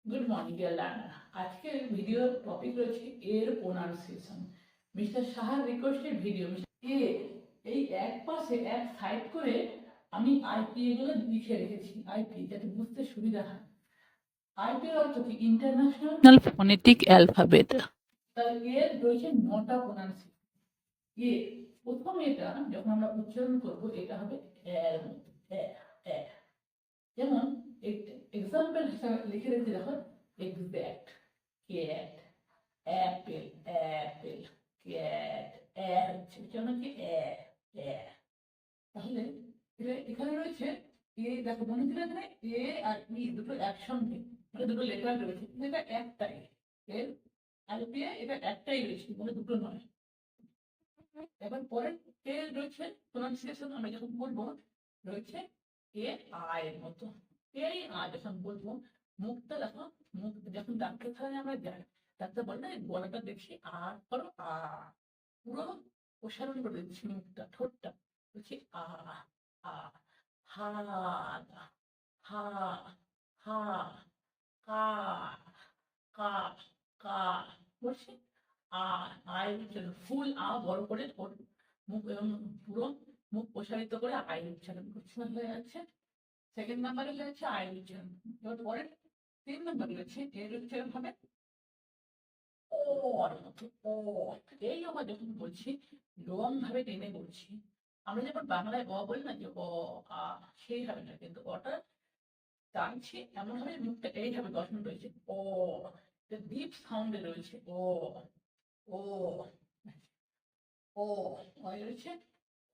Good morning deer learner. আজকের ভিডিওর topic রয়েছে এর প্রোনাউন্সিয়েশন। মিস্টার সাহার রিকোয়েস্টেড ভিডিও। এ এই এক পাশে এক সাইড করে আমি আইপি এগুলো লিখে রেখেছি, আইপি যাতে বুঝতে সুবিধা হয়। আইপি এর অর্থ কি? International phonetic alphabet. তার এর রয়েছে 9টা প্রোনাউন্সিয়েশন। এ প্রথম এটা যখন আমরা উচ্চারণ করব এটা হবে এর মতো, এ। যেমন এক্সাম্পল হিসাবে লিখে রেখে দেখো, exact, cat, Apple, Apple, cat, হচ্ছে কেন কি এ। তাহলে এখানে রয়েছে এ, দেখো মনে হচ্ছে এখানে এ আর ই দুটো একসঙ্গে, মানে দুটো লেটার রয়েছে, কিন্তু এটা একটাই। এর আইপিএ এটা একটাই রয়েছে, মানে দুটো নয়। এবার পরের এ রয়েছে প্রোনাউন্সিয়েশন, আমরা যখন বলবো রয়েছে এ আয়ের মতো। এই আ যখন বলবো, মুখটা দেখো, মুখ যখন ডাক্তারখানে আমরা যাই, ডাক্তার বলে না গলাটা দেখছি আ করো, আ পুরো প্রসারণ করে দিচ্ছি মুখটা, ঠোঁটটা বলছি আ, আ, হা, হা, হা, কা, কা, কা বলছি আ। আয় উচ্চারণ, ফুল আ বড় করে মুখ এবং পুরো মুখ প্রসারিত করে আয় উচ্চারণ করছি, হয়ে যাচ্ছে। সেকেন্ড নাম্বারে হচ্ছে আয় উচ্চারণ। এবার পরের 3 নাম্বার রয়েছে এর উচ্চারণ হবে ওর মতো, ও। এই আমরা যখন বলছি লং ভাবে টেনে বলছি, আমরা যেমন বাংলায় অ বলি না যে অ, আ, সেই হবে না, কিন্তু অটা টানছি এমন ভাবে মুখটা এইভাবে গঠন রয়েছে ও, ডিপ সাউন্ডে রয়েছে ও, ও, ও। রয়েছে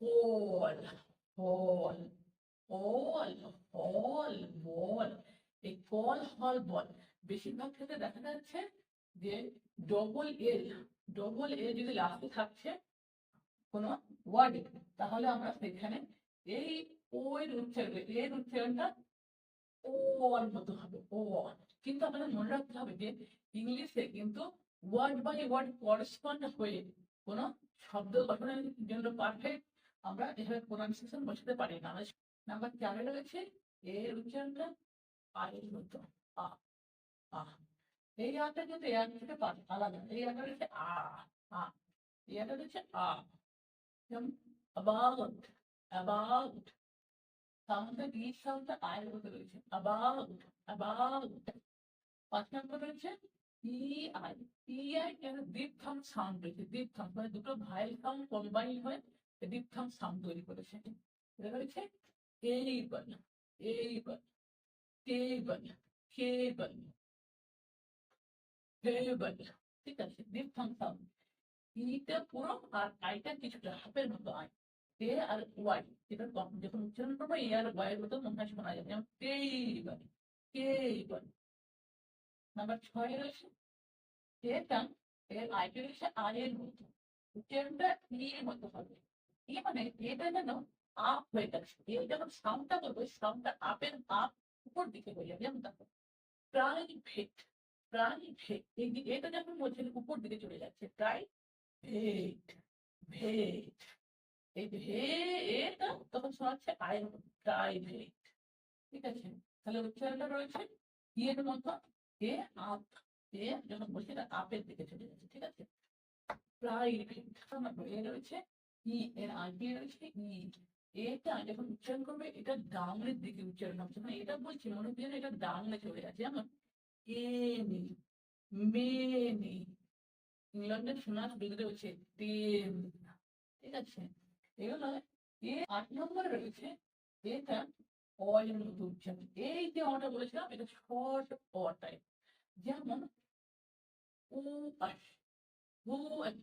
ওল, হল, অল, হল, বল। এই কল, হল, বল বেশিরভাগ ক্ষেত্রে দেখা যাচ্ছে যে ডবল এল যদি লাস্টে থাকছে কোনো ওয়ার্ড, তাহলে আমরা সেখানে এই ও এর উচ্চারণ, এর উচ্চারণটা ওর মতো হবে, ও। কিন্তু আপনাদের মনে রাখতে হবে যে ইংলিশে কিন্তু ওয়ার্ড বাই ওয়ার্ড করসপন্ড হয়ে কোনো শব্দ গঠনের জন্য পারফেক্ট আমরা এভাবে প্রোনাউন্সিয়েশন বসাতে পারি না। নাম্বার 4 রয়েছে এর উচ্চারণটা আয়ের মতো, আ, আ। এই আটা কিন্তু এর থেকে আলাদা। এই আটা হচ্ছে আ, আ। এই আটা হচ্ছে আ। যেমন about, about, সাউন্ডটা ই সাউন্ডটা আয়ের মতো রয়েছে, about, about। 5 নম্বর রয়েছে ই আই, ই আই এর দীপথম সাউন্ড রয়েছে, দীপথম মানে দুটো ভাইল সাউন্ড কম্বাইন হয়ে দীপথম সাউন্ড তৈরি করেছে। এটা রয়েছে এইবল, এইবল, টেবল, কেবল, ফেবল। ঠিক আছে, দীপথম সাউন্ড। ইটা পুরো আর আইটা কিছুটা হাফের মতো আই। এ আর ওয়াই, যেটা যখন উচ্চারণ করবো এ আর ওয়াই এর মতো মনে হয় শোনা যাবে, যেমন টেবল, কেবল। নাম্বার 6 রয়েছে এটা, এর আইটা হচ্ছে আর এর মতো, উচ্চারণটা ই এর মতো হবে। ই মানে এটা যেন আপ হয়ে যাচ্ছে, এই যখন সাউন্ডটা করবো সাউন্ডটা আপের আপ উপর দিকে হয়ে যাবে। যেমন দেখো প্রাইভেট, প্রাইভেট, এই যে এটা যখন বলছেন উপর দিকে চলে যাচ্ছে, প্রাইভেট, ভেট। এই ভে এটা তখন শোনাচ্ছে আয়ের মতো, প্রাইভেট। ঠিক আছে, তাহলে উচ্চারণটা রয়েছে ই এর মতো, এ আপ, এ যখন বলছি এটা আপের দিকে চলে যাচ্ছে। ঠিক আছে, প্রাইভেট। এ রয়েছে ই, এর আগে রয়েছে ই। এটা যখন উচ্চারণ করবে এটা ডাউনের দিকে উচ্চারণ হবে, মানে এটা বলছি মনে হচ্ছে এটা ডাউনে চলে যাচ্ছে। যেমন এনি, মেনি। ইংল্যান্ডের শোনা বিগড়ে হচ্ছে টেন। ঠিক আছে, এগুলো এ 8 নম্বরে রয়েছে এটা অয়ের মতো উচ্চারণ। এই যে অটা বলেছিলাম এটা শর্ট অ টাইপ। যেমন উ আস, হু আস।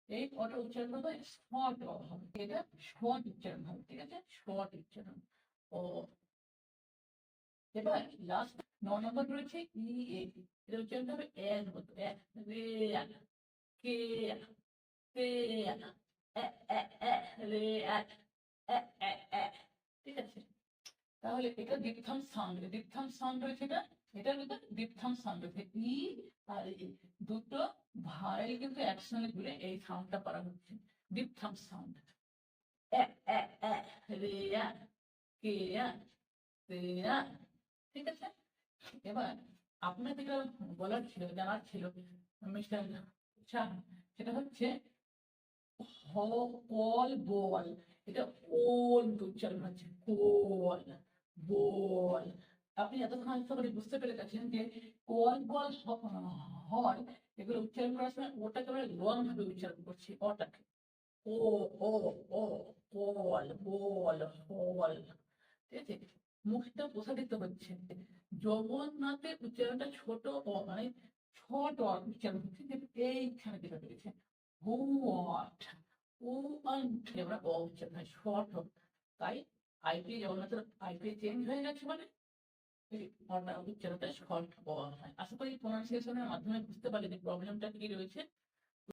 এই অটা উচ্চারণ হবে শর্ট অ হবে, এটা শর্ট উচ্চারণ হবে। ঠিক আছে, শর্ট উচ্চারণ ও। এবার লাস্ট 9 নম্বর রয়েছে ই এ, এটা উচ্চারণ হবে এর মতো, রে, কে, তে, এ, এ, এ, রে, এ, এ, এ। ঠিক আছে, তাহলে এটা ডিপথাম সাউন্ড, ডিপথাম সাউন্ড রয়েছে এটা, এটার ভিতরে ডিপথাম সাউন্ড রয়েছে ই আর ই, দুটো ভাই কিন্তু একসঙ্গে জুড়ে এই সাউন্ডটা করা হচ্ছে, ডিপথাম সাউন্ড। এ, এ, এ, রে, কে, তে। ঠিক আছে, এবার আপনাকে যেটা বলার ছিল, জানার ছিল মিস্টার শাহ, সেটা হচ্ছে কল বল, এটা ওল উচ্চারণ হচ্ছে কল বল। আপনি এতক্ষণ আশা করি বুঝতে পেরে গেছেন যে কল বল হয়, এগুলো উচ্চারণ করার সময় ওটাকে আমরা লং ভাবে উচ্চারণ করছি, অটাকে ও ও ও বল বল বল, ঠিক আছে? মুখটা প্রসারিত হচ্ছে। জগন্নাথের উচ্চারণটা ছোট মানে ছোট উচ্চারণ হচ্ছে, যে এইখানে যেটা পেরেছে হুয়াট ও আমরা উচ্চারণ হয় শর্ট হোক। তাই আইপি জগন্নাথের আইপি চেঞ্জ হয়ে গেছে মানে এই উচ্চারণটা শর্ট হয়। আশা করি প্রনাউন্সিয়েশনের মাধ্যমে বুঝতে পারলে যে প্রবলেমটা কি রয়েছে।